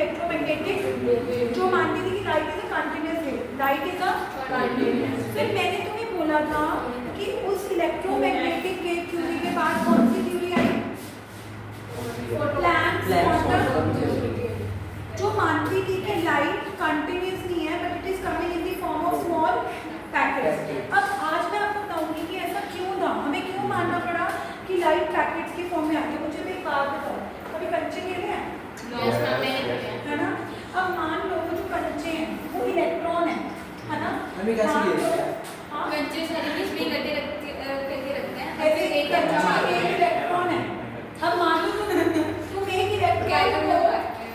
Electromagnetic, जो मानती थी कि light is a continuous wave, light is a continuous. फिर मैंने तुम्हें बोला था कि उस इलेक्ट्रोमैग्नेटिक वेव थ्योरी के बाद कौन सी थ्योरी आई? प्लैंक्स क्वांटम थ्योरी, जो मानती थी कि लाइट कंटिन्यूअस नहीं है but it is coming in the form of small packets. अब आज मैं आपको बताऊंगी कि ऐसा क्यों था, हमें क्यों मानना पड़ा कि लाइट पैकेट्स की फॉर्म में आती है। मुझे भी एक बात बताओ, कभी कंचे ले रहे हैं है ना? अब मान लो जो कंचे हैं वो इलेक्ट्रॉन है ना? हमें कैसे ले रहे हैं? कंचे सारे बीच में करके रखते हैं, ऐसे एक कंचा एक इलेक्ट्रॉन है। अब मान लो तुम एक इलेक्ट्रॉन को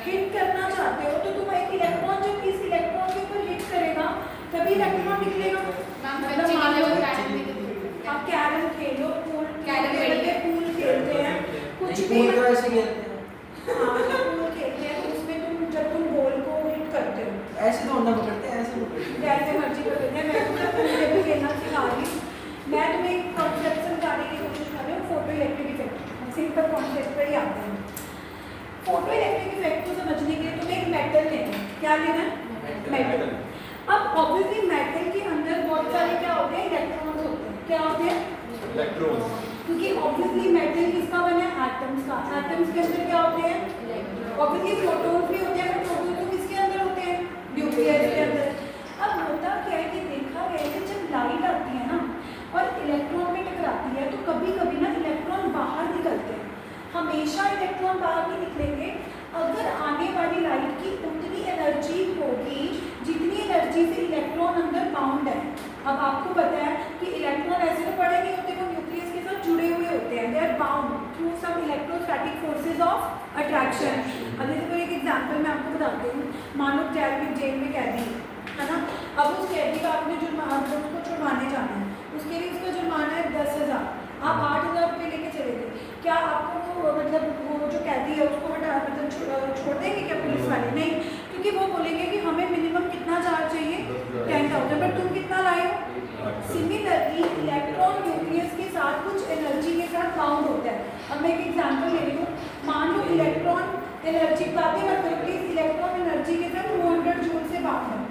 हिट करना चाहते हो तो तुम एक इलेक्ट्रॉन जब इस इलेक्ट्रॉन के ऊपर हिट करेगा तभी इलेक्ट्रॉन निकलेगा। आप कैरम खेलो, पूल खेलते हैं, कुछ भी पूल का ऐसे खेलते हैं। हाँ, पूल खेलते हैं तो उसमें जब तुम बॉल को हिट करते हो ऐसे तो ना पकड़ते हैं, ऐसे पकड़ते हैं। जैसे मर्जी पकड़ते हैं। मैं तुम्हें भी खेलना सिखा रही हूँ, मैं तुम्हें एक कॉन्सेप्ट समझाने की कोशिश कर रही हूँ। Photo electric effect, simple concept पर ही आते हैं। फोटो इलेक्ट्रिक इफेक्ट को समझने के लिए तुम्हें एक मेटल लेना है। क्या लेना है? मेटल। अब ऑब्वियसली मेटल के अंदर बहुत सारे क्या होते हैं? इलेक्ट्रॉन्स होते हैं। क्या होते हैं? इलेक्ट्रॉन्स। क्योंकि ऑब्वियसली मेटल किसका बना है? एटम्स का। एटम्स के अंदर क्या होते हैं? ऑब्वियसली प्रोटॉन्स भी होते हैं, पर प्रोटॉन तो किसके अंदर होते हैं? न्यूक्लियस के अंदर। अब होता क्या है कि देखा गया है कि जब लाइट आती है ना और इलेक्ट्रॉन में टकराती है तो कभी कभी ना इलेक्ट्रॉन बाहर निकलते हैं। हमेशा इलेक्ट्रॉन बाहर नहीं निकलेंगे। अगर आने वाली लाइट की उतनी एनर्जी होगी जितनी एनर्जी से इलेक्ट्रॉन अंदर बाउंड है। अब आपको पता है कि इलेक्ट्रॉन ऐसे तो पड़े नहीं होते, वो न्यूक्लियस के साथ जुड़े हुए होते हैं। They are bound through some electrostatic forces of attraction. अब जैसे कोई एक एग्जांपल मैं आपको बताती हूँ। मान लो जेल में कैदी है ना, अब उस कैदी का आपने जुर्माना, उसको छुड़वाने जाना है, उसके लिए उसका जुर्माना है 10,000। आप 8,000 रुपये लेके चले गए, क्या आपको वो मतलब वो जो कैदी है उसको हटा मतलब छोड़ देंगे क्या पुलिस वाले? नहीं, क्योंकि वो बोलेंगे कि हमें मिनिमम कितना चार्ज चाहिए? 10,000, बट तुम कितना लाए हो? सिमिलरली इलेक्ट्रॉन न्यूक्लियस के साथ कुछ एनर्जी के साथ बाउंड होता है। अब मैं एक एग्जांपल ले रही हूँ। मान लो इलेक्ट्रॉन एनर्जी, बातें मत करो प्लीज, इलेक्ट्रॉन एनर्जी के साथ 200 जूल से बाउंड है।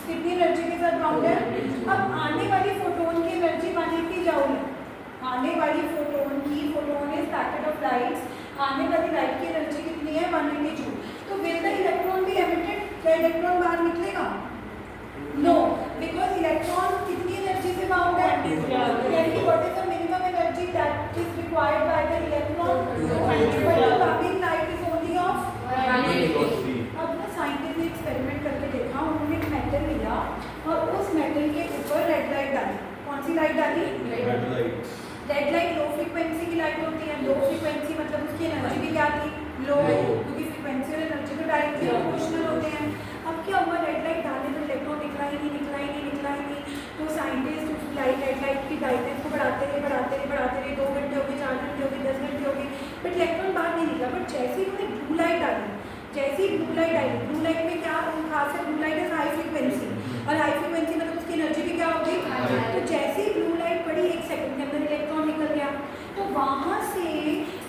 कितनी एनर्जी के साथ बाउंड है? अब आने वाली फोटोन की एनर्जी 180 जूल है। आने वाली photon is packet of lights, आने वाली लाइट की एनर्जी कितनी है? 180 जूल। तो will the electron be emitted? क्या इलेक्ट्रॉन बाहर निकलेगा? नो, बिकॉज इलेक्ट्रॉन कितनी एनर्जी से बाउंड है? यानी कि what is the minimum energy that is required by the electron? But the coming light is only of 180। अब ना साइंटिस्ट ने एक्सपेरिमेंट करके देखा, उन्होंने एक मेटल लिया और उस मेटल के ऊपर रेड लाइट डाली। कौन सी लाइट डाली? रेड लाइट लो फ्रीक्वेंसी की लाइट होती है। लो फ्रीक्वेंसी मतलब उसकी एनर्जी भी क्या थी? लो, क्योंकि फ्रीक्वेंसी और एनर्जी तो डायरेक्टली प्रोपोर्शनल होते हैं। अब क्या हुआ, रेड लाइट डालने तो इलेक्ट्रॉन निकला ही नहीं। तो साइंटिस्ट उस रेड लाइट की ब्राइटनेस को बढ़ाते रहे 2 घंटे हो गए, 4 घंटे हो गए, 10 घंटे हो गए, बट इलेक्ट्रॉन बाहर नहीं निकला। बट जैसे ही उन्होंने ब्लू लाइट डाली, ब्लू लाइट में क्या खास है? Blue light is high frequency, और हाई फ्रीक्वेंसी मतलब उसकी एनर्जी भी क्या होगी? तो जैसे ही ब्लू लाइट पड़ी 1 सेकंड के अंदर इलेक्ट्रॉन निकल गया। तो वहाँ से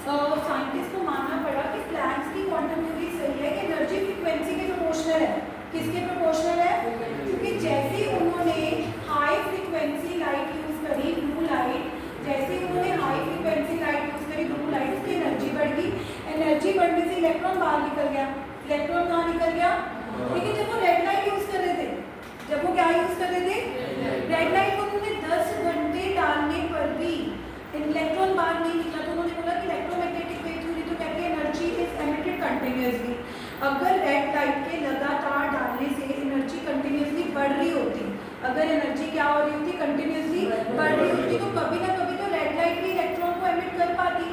साइंटिस्ट को मानना पड़ा कि प्लैंक्स की क्वांटम थ्योरी सही है कि एनर्जी फ्रीक्वेंसी के प्रोपोर्शनल है। किसके प्रोपोर्शनल है? क्योंकि जैसे ही उन्होंने हाई फ्रीक्वेंसी लाइट यूज करी, ब्लू लाइट, जैसे ही उन्होंने हाई फ्रीक्वेंसी लाइट यूज करी ब्लू लाइट, उसकी एनर्जी बढ़ गई। एनर्जी बढ़ने से इलेक्ट्रॉन बाहर निकल गया। इलेक्ट्रॉन कहाँ निकल गया? लेकिन जब वो रेड लाइट यूज कर रहे थे, जब वो क्या यूज कर रहे थे? रेड लाइट को उन्होंने 10 घंटे डालने पर भी इलेक्ट्रॉन बाहर नहीं निकला। तो उन्होंने बोला कि इलेक्ट्रोमैग्नेटिक वेव थ्योरी तो कहती है एनर्जी इज एमिटेड कंटिन्यूअसली। अगर रेड लाइट के लगातार डालने से एनर्जी कंटिन्यूअसली बढ़ रही होती, अगर एनर्जी क्या हो रही होती? कंटिन्यूअसली बढ़ रही होती, तो कभी ना कभी तो रेड लाइट भी इलेक्ट्रॉन को एमिट कर पाती।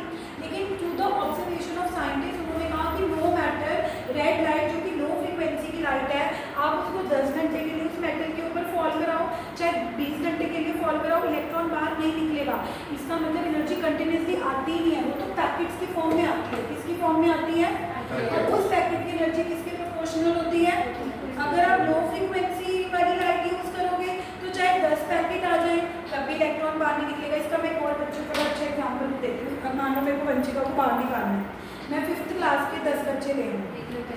लेकिन to the observation of scientist उन्होंने कहा कि नो मैटर, रेड लाइट जो कि लो फ्रीक्वेंसी की लाइट है, आप उसको 10 घंटे के लिए उस मेटल के ऊपर फॉल कराओ, चाहे 20 घंटे के लिए फॉल कराओ, इलेक्ट्रॉन बाहर नहीं निकलेगा। इसका मतलब एनर्जी कंटिन्यूअसली आती ही नहीं है, वो तो पैकेट्स की फॉर्म में आती है। किसकी फॉर्म में आती है? और उस पैकेट की एनर्जी किसके प्रोपोर्शनल होती है? अगर आप लो फ्रीक्वेंसी वाली लाइट यूज करोगे तो चाहे 10 पैकेट आ जाए तब भी इलेक्ट्रॉन बाहर नहीं निकलेगा। इसका मैं एक और बच्चों को अच्छा एग्जाम्पल देती हूँ। अब मान लो मेरे को बच्चे का बाहर निकालना है, मैं 5th क्लास के 10 बच्चे ले आए,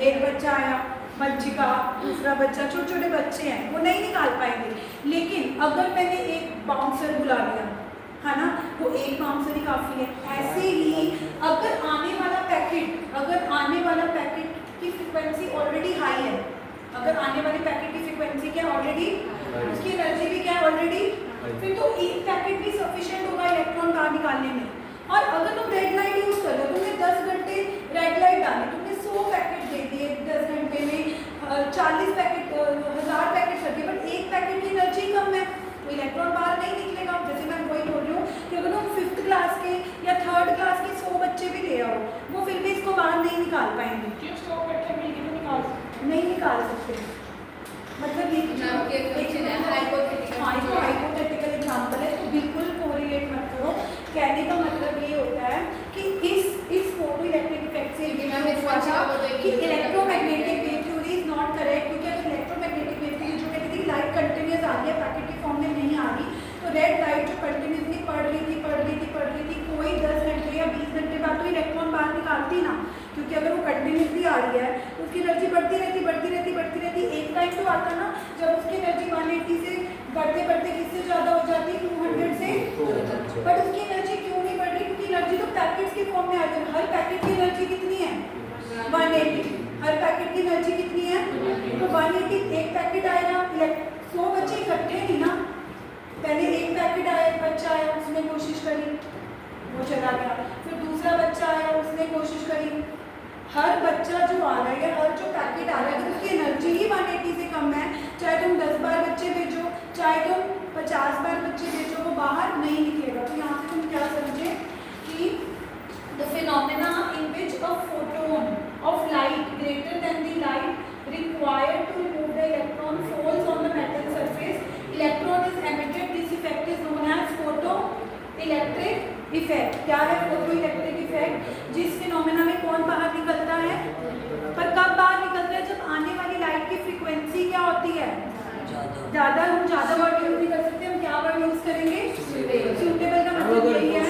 एक बच्चा आया बच्चिका, दूसरा बच्चा, छोटे छोटे बच्चे हैं, वो नहीं निकाल पाएंगे। लेकिन अगर मैंने एक बाउंसर बुला लिया है ना, वो एक बाउंसर ही काफ़ी है। ऐसे ही अगर आने वाला पैकेट की फ्रिक्वेंसी ऑलरेडी हाई है, अगर आने वाले पैकेट की फ्रिक्वेंसी क्या ऑलरेडी, उसकी एनर्जी भी क्या ऑलरेडी, फिर तो एक पैकेट भी सफिशिएंट होगा इलेक्ट्रॉन बाहर निकालने में। और अगर तुम रेड लाइट यूज कर रहे हो, तुमने 10 घंटे रेड लाइट डाली, तुमने 100 पैकेट दे दिए 10 घंटे में, 40 पैकेट 1000 पैकेट कर दिए, बट एक पैकेट की एनर्जी कम है, तो इलेक्ट्रॉन बाहर नहीं निकलेगा। जैसे मैं वही बोल रही हूँ कि अगर तुम 5th क्लास के या 3rd क्लास के 100 बच्चे भी ले आओ, वो फिर भी इसको बाहर नहीं निकाल पाएंगे। क्यों 100 इकट्ठे मिलके तो नहीं निकाल सकते। मतलब ये हाइपोथेटिकल एग्जांपल है, तो बिल्कुल कोरिलेट मत करो। कहने का मतलब ये होता है कि इस फोटो इलेक्ट्रिक इफेक्ट से कि electromagnetic wave theory is not correct, क्योंकि अगर इलेक्ट्रोमैग्नेटिक वेव थ्योरी जो कहती थी लाइट कंटिन्यूस आ रही है, पैकेट के फॉर्म में नहीं आ रही, तो रेड लाइट जो कंटिन्यूसली पड़ रही थी, कोई 10 घंटे या 20 घंटे बाद तो इलेक्ट्रॉन बाहर निकालती ना, क्योंकि अगर वो कंटिन्यूसली आ रही है तो उसकी एनर्जी बढ़ती रहती। एक टाइम तो आता ना जब उसकी एनर्जी 180 से बढ़ते किससे ज़्यादा हो जाती, 200 से, बट उसकी एनर्जी क्यों नहीं बढ़ रही, क्योंकि एनर्जी तो पैकेट्स के फॉर्म में आ रही है। हर पैकेट की एनर्जी कितनी है 180, हर पैकेट की एनर्जी कितनी है, तो 180, एक पैकेट आएगा, 100 बच्चे इकट्ठे नहीं ना, पहले एक पैकेट आया, एक बच्चा आया, उसने कोशिश करी, वो चला गया, फिर दूसरा बच्चा आया, उसने कोशिश करी। हर बच्चा जो आ रहा है, हर जो पैकेट आ रहा है, तो उसकी एनर्जी ही 180 से कम है, चाहे तुम 10 बार बच्चे भेजो, चाहे तुम 50 बार बच्चे भेजो, वो बाहर नहीं निकलेगा। तो यहाँ से तुम क्या समझे कि the phenomena in which a photon of light greater than the light required to remove the electron falls on the metal surface, electron is emitted, this effect is known as photo electric effect. क्या है photo electric effect? जिस phenomena में कौन बाहर निकलता है, पर कब बाहर निकलता है, जब आने वाली लाइट की फ्रीक्वेंसी क्या होती है ज़्यादा। हम ज़्यादा वर्ड यूज नहीं कर सकते, हम क्या वर्ड यूज करेंगे, सूटेबल का मतलब यही है,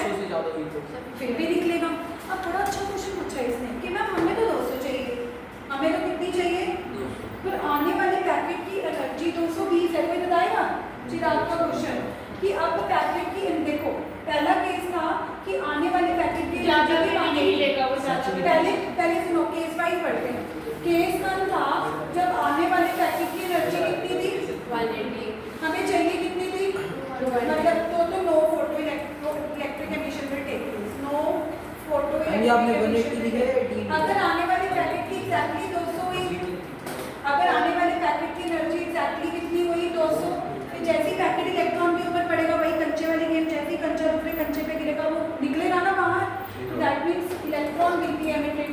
फिर भी निकलेगा। अब बड़ा अच्छा क्वेश्चन पूछा इसने कि मैम हमें तो 200 चाहिए, हमें तो कितनी चाहिए, पर आने वाले पैकेट की एनर्जी 220 है, कोई बताएगा चिराग का क्वेश्चन कि अब पैकेट की, देखो पहला केस था कि आने वाले पैकेट की पहले सुनो, केस वाइज पढ़ते हैं। केस 1 था जब आने वाले पैकेट की एनर्जी कितनी थी 180, हमें चाहिए कितनी थी, मतलब तो no photo electric emission will take place, no photo electric. अगर आने वाले पैकेट की एग्जैक्टली 200 हुई, अगर आने वाले पैकेट की एनर्जी एग्जैक्टली कितनी हुई 200, फिर जैसी पैकेट इलेक्ट्रॉन के ऊपर पड़ेगा, वही कंचे वाली गेम, जैसी कंचा दूसरे कंचे पे गिरेगा वो निकलेगा ना बाहर, that means electron will be emitted,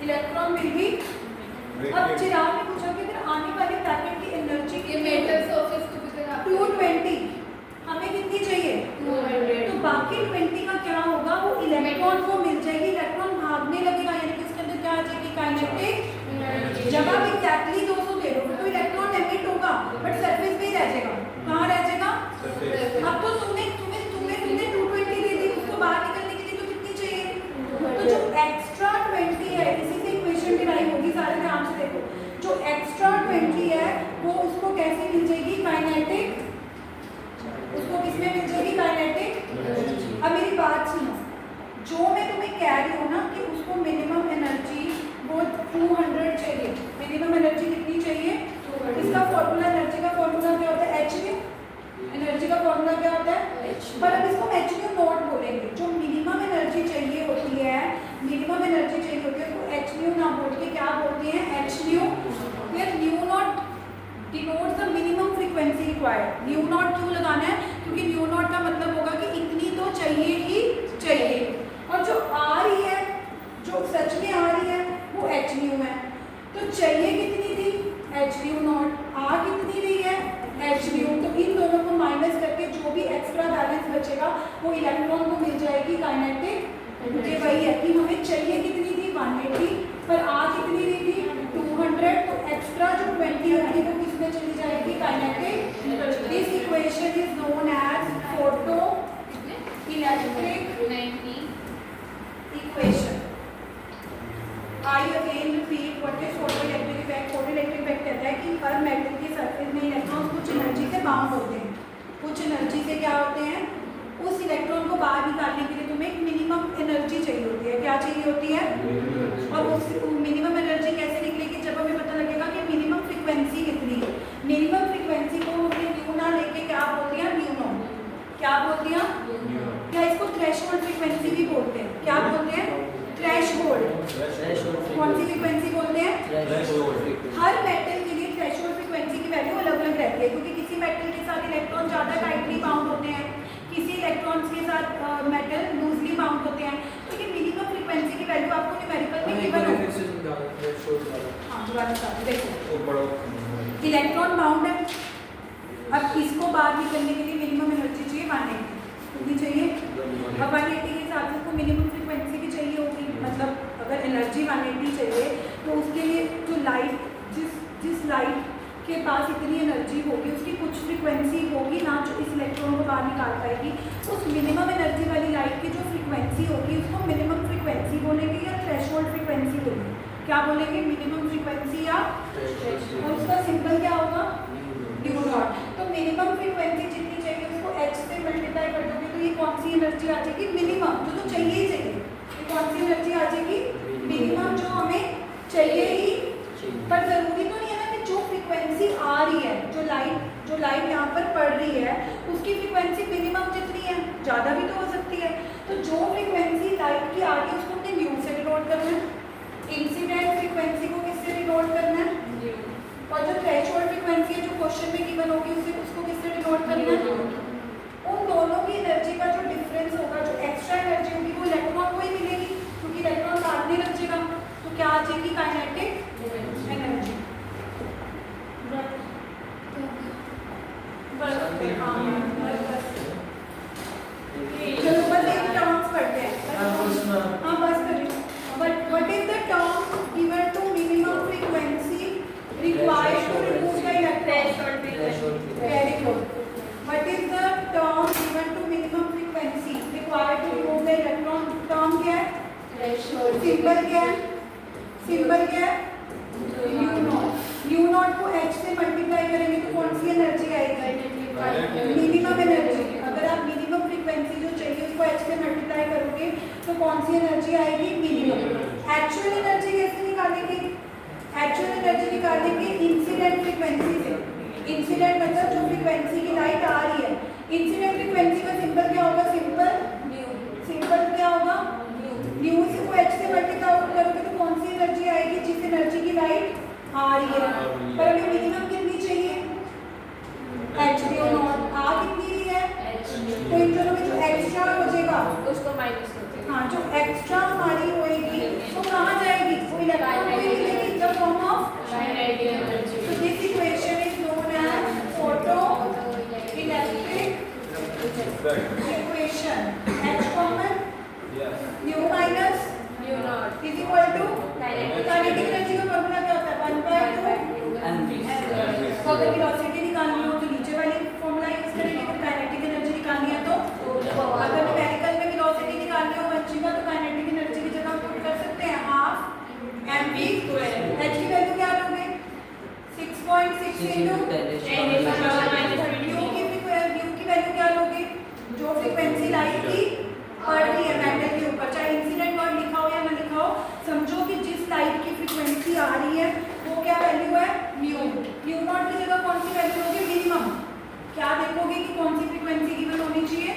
electron will be. अब चिराग ने पूछा कि अगर आने वाले पैकेट की एनर्जी के मेटल सरफेस को 220, हमें कितनी चाहिए 200, तो बाकी 20 का क्या होगा, वो इलेक्ट्रॉन को मिल जाएगी, इलेक्ट्रॉन भागने लगेगा, यानी कि इसके अंदर क्या आ जाएगी काइनेटिक। जब आप एग्जैक्टली 200 दे दो तो इलेक्ट्रॉन एमिट होगा, बट सरफेस पे ही रह जाएगा, कहाँ रह जाएगा। अब तो तुमने 220 दे दी, उसको बाहर निकलने के लिए तो कितनी चाहिए, तो जो एक्स्ट्रा 20 है, इसी से इक्वेशन डिराइव होगी, सारे ध्यान से देखो, जो एक्स्ट्रा 20 है वो उसको कैसे मिल जाएगी, काइनेटिक, उसको किसमें मिल जाएगी, काइनेटिक। अब मेरी बात सुनो, जो मैं तुम्हें कह रही हूँ ना कि उसको मिनिमम एनर्जी वो 200 चाहिए, मिनिमम एनर्जी कितनी चाहिए, इसका फॉर्मूला, एनर्जी का फॉर्मूला क्या होता है, एच, एनर्जी का फॉर्मूला क्या होता है, पर अब इसको एच न्यू नॉट बोलेंगे, जो मिनिमम एनर्जी चाहिए होती है, मिनिमम एनर्जी चाहिए होती है तो एच न्यू ना बोल के क्या बोलते हैं, एच न्यू। फिर new not denotes the minimum frequency required. New not क्यों लगाना है, क्योंकि न्यू नॉट का मतलब होगा कि इतनी तो चाहिए ही चाहिए, और जो आ रही है, जो सच में आ रही है वो एच न्यू है, तो चाहिए कितनी थी एच न्यू नॉट, आ कितनी रही है एच न्यू, तो इन दोनों को माइनस करके जो भी एक्स्ट्रा बैलेंस बचेगा वो इलेक्ट्रॉन को मिल जाएगी काइनेटिक। मुझे वही है कि हमें चाहिए कितनी थी 180, पर आ कितनी रही थी 200, तो एक्स्ट्रा जो 20 होगी वो किसमें चली जाएगी, kinetic. This equation is known as photo electric equation. I again repeat what is photoelectric effect. Photoelectric effect कहता है कि हर मेटल के सरफेस में इलेक्ट्रॉन कुछ एनर्जी से बाउंड होते हैं। कुछ एनर्जी से क्या होते हैं, उस इलेक्ट्रॉन को बाहर निकालने के लिए तुम्हें एक मिनिमम एनर्जी चाहिए होती है। क्या चाहिए होती है? और उस मिनिमम एनर्जी कैसे निकलेगी? जब हमें पता लगेगा कि मिनिमम फ्रीक्वेंसी कितनी है। मिनिमम फ्रीक्वेंसी को हमने न्यू ना लेके क्या बोलते हैं? New not. क्या बोलते हैं? क्या इसको थ्रेशोल्ड फ्रीक्वेंसी भी बोलते हैं? क्या बोलते हैं? थ्रेशोल्ड। कौन सी फ्रीक्वेंसी बोलते हैं? हर मेटल के लिए थ्रेशोल्ड फ्रीक्वेंसी की वैल्यू अलग अलग रहती है, क्योंकि किसी मेटल के साथ इलेक्ट्रॉन ज़्यादा टाइटली बाउंड होते हैं, किसी इलेक्ट्रॉन्स के साथ मेटल लूजली बाउंड होते हैं। तो ये मिनिमम फ्रीक्वेंसी की वैल्यू आपको न्यूमेरिकल में गिवन होगी। हाँ, दोबारा स्टार्ट देखो। इलेक्ट्रॉन बाउंड है, अब इसको बाहर निकलने के लिए मिनिमम एनर्जी चाहिए 180 कितनी चाहिए? अब 180 के हिसाब से उसको मिनिमम फ्रीक्वेंसी भी चाहिए होगी। मतलब अगर एनर्जी 180 चाहिए तो उसके लिए जो लाइट जिस लाइट के पास इतनी एनर्जी होगी उसकी कुछ फ्रीक्वेंसी होगी ना जो इस इलेक्ट्रॉन को बाहर निकाल पाएगी। उस मिनिमम एनर्जी वाली लाइट की जो फ्रीक्वेंसी होगी उसको मिनिमम फ्रीक्वेंसी बोलेंगे या थ्रेशोल्ड फ्रीक्वेंसी बोलेंगे? क्या बोलेंगे? मिनिमम फ्रीक्वेंसी या और उसका सिंबल क्या होगा? New not. तो मिनिमम फ्रीक्वेंसी जितनी चाहिए उसको h से मल्टीप्लाई कर दोगे तो ये कौन सी एनर्जी आ जाएगी? मिनिमम, जो तो चाहिए ही चाहिए। ये कौन सी एनर्जी आ जाएगी? मिनिमम, जो हमें चाहिए ही। पर जरूरी तो नहीं है ना कि जो फ्रीक्वेंसी आ रही है, जो लाइट यहाँ पर पड़ रही है उसकी फ्रीक्वेंसी मिनिमम जितनी है, ज़्यादा भी तो हो सकती है। तो जो फ्रीक्वेंसी लाइट की आ रही है उसको हमने न्यू से डिनोट करना है। इंसिडेंट फ्रीक्वेंसी को किससे डिनोट करना है? और जो थ्रेशोल्ड फ्रीक्वेंसी है जो क्वेश्चन में गिवन होगी उसको किससे डिनोट करना है? उन दोनों की एनर्जी का जो डिफरेंस होगा, जो एक्स्ट्रा एनर्जी होगी वो इलेक्ट्रॉन को ही मिलेगी, क्योंकि इलेक्ट्रॉन काटने लग जाएगा। तो क्या आ जाएगी? Kinetic energy. चलो बस एक टर्म्स पढ़ते हैं। हाँ बस करिए। What is the term given to minimum frequency required to remove the electron? Very good. What is the term given to minimum frequency required to remove the electron? Term क्या है? सिंबल क्या है? Symbol क्या है? New not. New not को h से multiply करेंगे तो कौन सी एनर्जी आएगी? Minimum energy. अगर आप मिनिमम फ्रीक्वेंसी जो चाहिए उसको h से मल्टीप्लाई करोगे तो कौन सी एनर्जी आएगी? मिनिमम। एक्चुअल एनर्जी कैसे निकालेंगे? एक्चुअल एनर्जी निकालेंगे इंसिडेंट फ्रीक्वेंसी से। इंसिडेंट मतलब जो फ्रीक्वेंसी की लाइट आ रही है। इंसिडेंट फ्रीक्वेंसी का सिंबल क्या होगा? सिंबल क्या होगा? न्यू से को h से मल्टीप्लाई करोगे तो कौन सी एनर्जी आएगी? जिस एनर्जी की लाइट आ रही है। पर हमें मिनिमम कितनी चाहिए? h new not. आ कितनी है? तो इन दोनों में जो एक्स्ट्रा हो जाएगा उसको माइनस करते हैं। हाँ, जो एक्स्ट्रा हमारी होएगी वो कहाँ जाएगी? वो इलेक्ट्रॉन को ही मिलेगी in the form of kinetic energy. So this equation is known as photoelectric equation. H common, nu minus new not is equal to Kinetic kinetic energy का फॉर्मूला क्या होता है? 1/2 तो अगर वेलोसिटी निकालनी हो तो नीचे वाली फॉर्मूला यूज करेंगे। तो काइनेटिक एनर्जी निकालनी है तो अगर न्यूमेरिकल में वेलोसिटी निकालनी हो बच्ची का तो काइनेटिक एनर्जी की जगह पुट कर सकते हैं हाफ mv स्क्वायर। h की वैल्यू क्या लोगे? 6.6 into 10 की वैल्यू क्या लोगे? जो फ्रीक्वेंसी लाइट की पड़ रही है मेटल के ऊपर, चाहे इंसिडेंट वर्ड लिखा हो या ना लिखा हो, समझो कि जिस लाइट की फ्रीक्वेंसी आ रही है वो क्या वैल्यू है? न्यू नॉट की जगह कौन सी वैल्यू होगी? मिनिमम। क्या देखोगे कि कौन सी फ्रीक्वेंसी गिवन होनी चाहिए?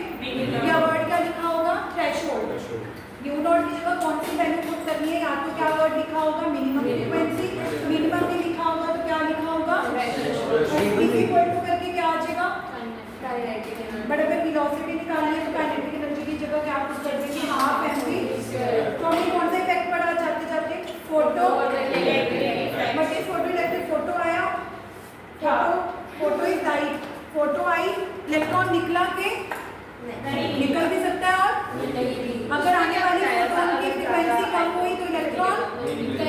या वर्ड क्या लिखा होगा? थ्रेशोल्ड। न्यू नॉट की जगह कौन सी वैल्यू पुट करनी है? या तो क्या वर्ड लिखा होगा? Minimum frequency. मिनिमम में लिखा होगा तो क्या लिखा होगा? इक्वल टू करके क्या आ जाएगा? Kinetic energy. बट अगर वेलोसिटी निकालनी है तो काइनेटिक एनर्जी की जगह क्या पुट कर देंगे? Half mv। तो हमें कौन सा इफेक्ट पड़ा जाते जाते? Photo electric. बट इस फोटो इलेक्ट्रिक फोटो आया, photo is light. Photo I, electron निकला के निकल भी सकता है। और अगर आने वाली फोटोन की फ्रीक्वेंसी कम हुई तो इलेक्ट्रॉन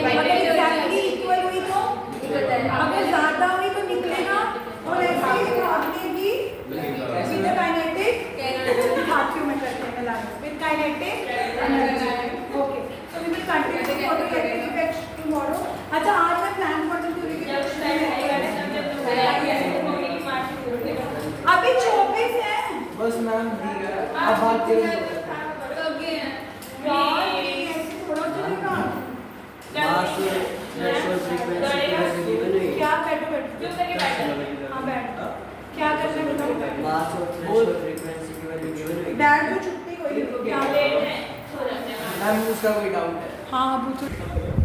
अगर एग्जैक्टली इक्वल हुई तो अगर ज्यादा हुई तो निकलेगा। और ऐसे ही आगे भी विद काइनेटिक हाथियों में करते हैं with kinetic energy. Okay, so we will continue photoelectric effect बस मैम दी है अब बात करें यार ये ऐसे थोड़ा चलेगा। मास थ्रेशोल्ड फ्रीक्वेंसी गिवन हुई क्या बैठो बैठो हाँ बैठ क्या करना है बताओ। मास और थ्रेशोल्ड फ्रीक्वेंसी की वैल्यू गिवन हुई डैड को छुट्टी कोई क्या मैम उसका कोई डाउट है हाँ पूछो।